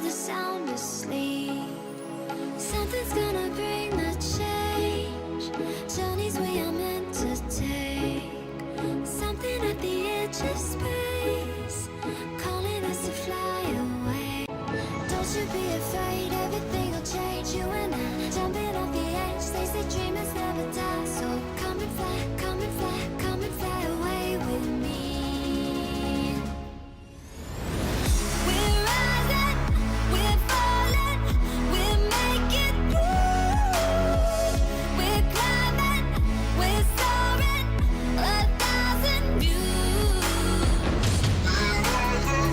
world is sound asleep. Something's gonna bring the change. Journeys we are meant to take. Something at the edge of space, calling us to fly away. Don't you be afraid, everything will change. You and I, jumping off the edge. They say dreamers never die, so come and fly, come and fly, come and fly away with me. We're rising, we're falling, we're making through. We're climbing, we're soaring, 1,000 views. We're rising,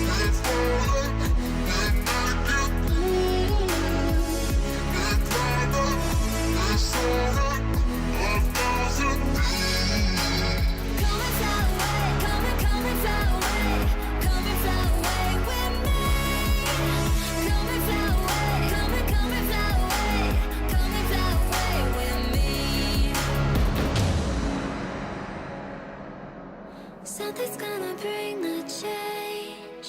we're falling, we're making through. We're climbing, we're soaring, 1,000 views. Come and fly away, come and fly away, come and fly away with me. Come and fly away, come and fly away, come and fly away with me. Something's gonna bring the change.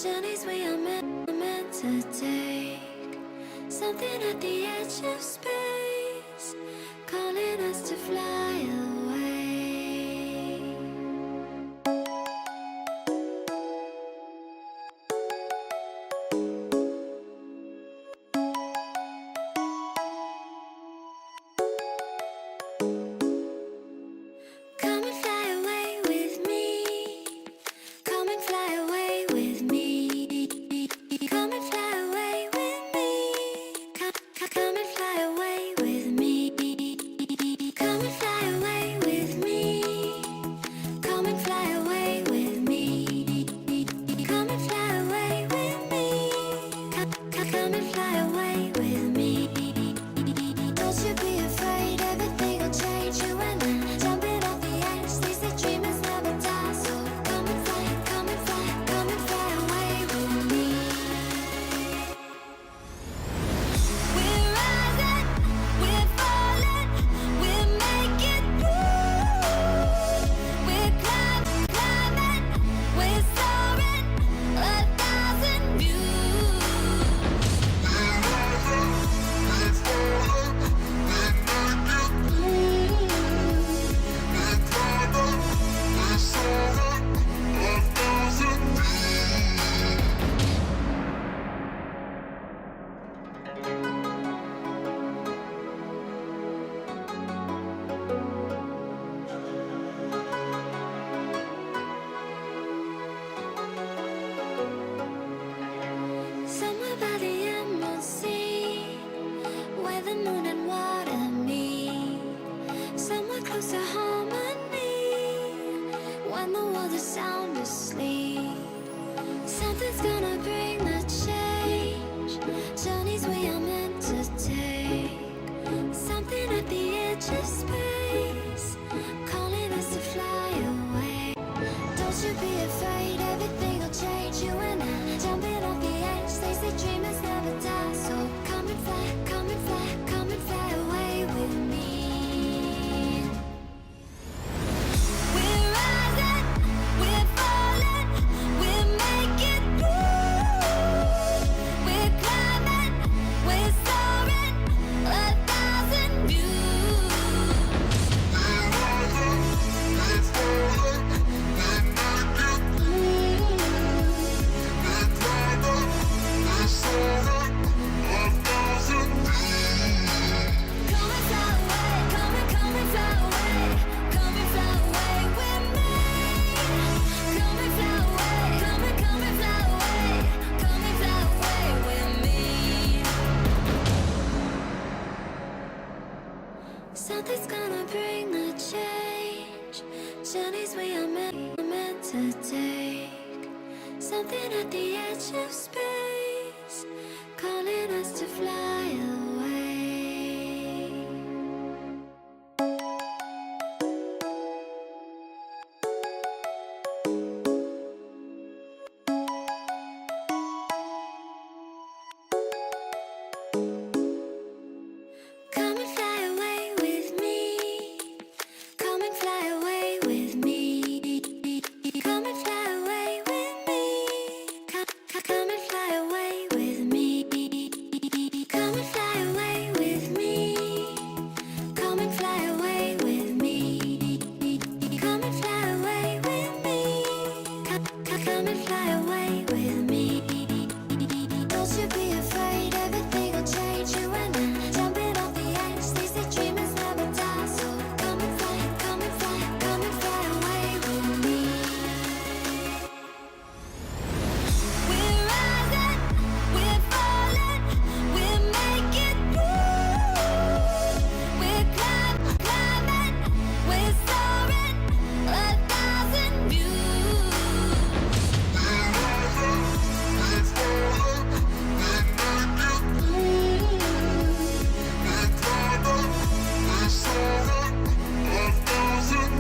Journeys we are meant to take. Something at the edge of space, calling us to fly away. Come and fly away with me. Come and fly away with me. Come and fly away with me. Come and fly away with me. Come and fly away with me. Come and fly away with me. Come and fly away with me. Come and fly away with me. Don't you be afraid, everything will change. You and I, jumping off the edge. They say dreamers never die, so come and fly, come and fly, come and fly away with me. We're rising, we're falling, we're making through. We're climbing, we're soaring, 1,000 views. We're rising, we're falling, we're making through. We're climbing, we're soaring, 1,000 Somewhere by the emerald sea, where the moon and water meet. Somewhere close to harmony, when the world is sound asleep. Something's gonna bring the change. Journeys we are meant to take. Something at the edge of space, calling us to fly away. Don't you be afraid, everything will change. You and I, jumping off the edge. They say dreamers never die, so come and fly, come and fly, come and fly away with me. We're rising, we're falling, we're making through. We're climbing, we're soaring, 1,000 views. We're rising, we're falling, we're making through. We're climbing, we're soaring, 1,000 views. Come and fly away, come and fly away, come and fly away with me. Come and fly away, come and fly away, come and fly away with me. Something's gonna bring the change. Journeys we are meant to take. Something at the edge of space, calling us to fly away. Come and fly away with me. Come and fly away with me. Come and fly away with me. Come and fly away with me. Come and fly away with me. Come and fly away with me. Come and fly away with me. Come and fly away with me. Don't you be afraid, everything will change. You and I jumping off the edge. They say dreamers never die, so come and fly, come and fly, come and fly away with me. We're rising, we're falling, we're making through. We're climbing, we're soaring, 1,000 views. We're rising, we're falling, we're making through. We're climbing, we're soaring, 1,000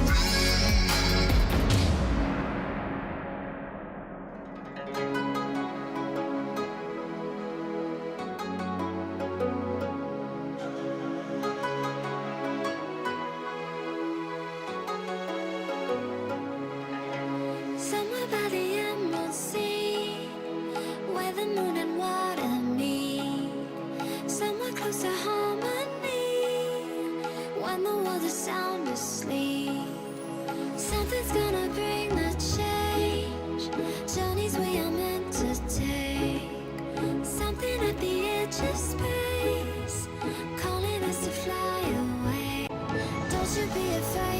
Somewhere by the emerald sea, where the moon and water meet. Somewhere close to harmony, when the world is sound asleep. Something's gonna bring the change, journeys we are meant to take. Something at the edge of space, calling us to fly away. Don't you be afraid.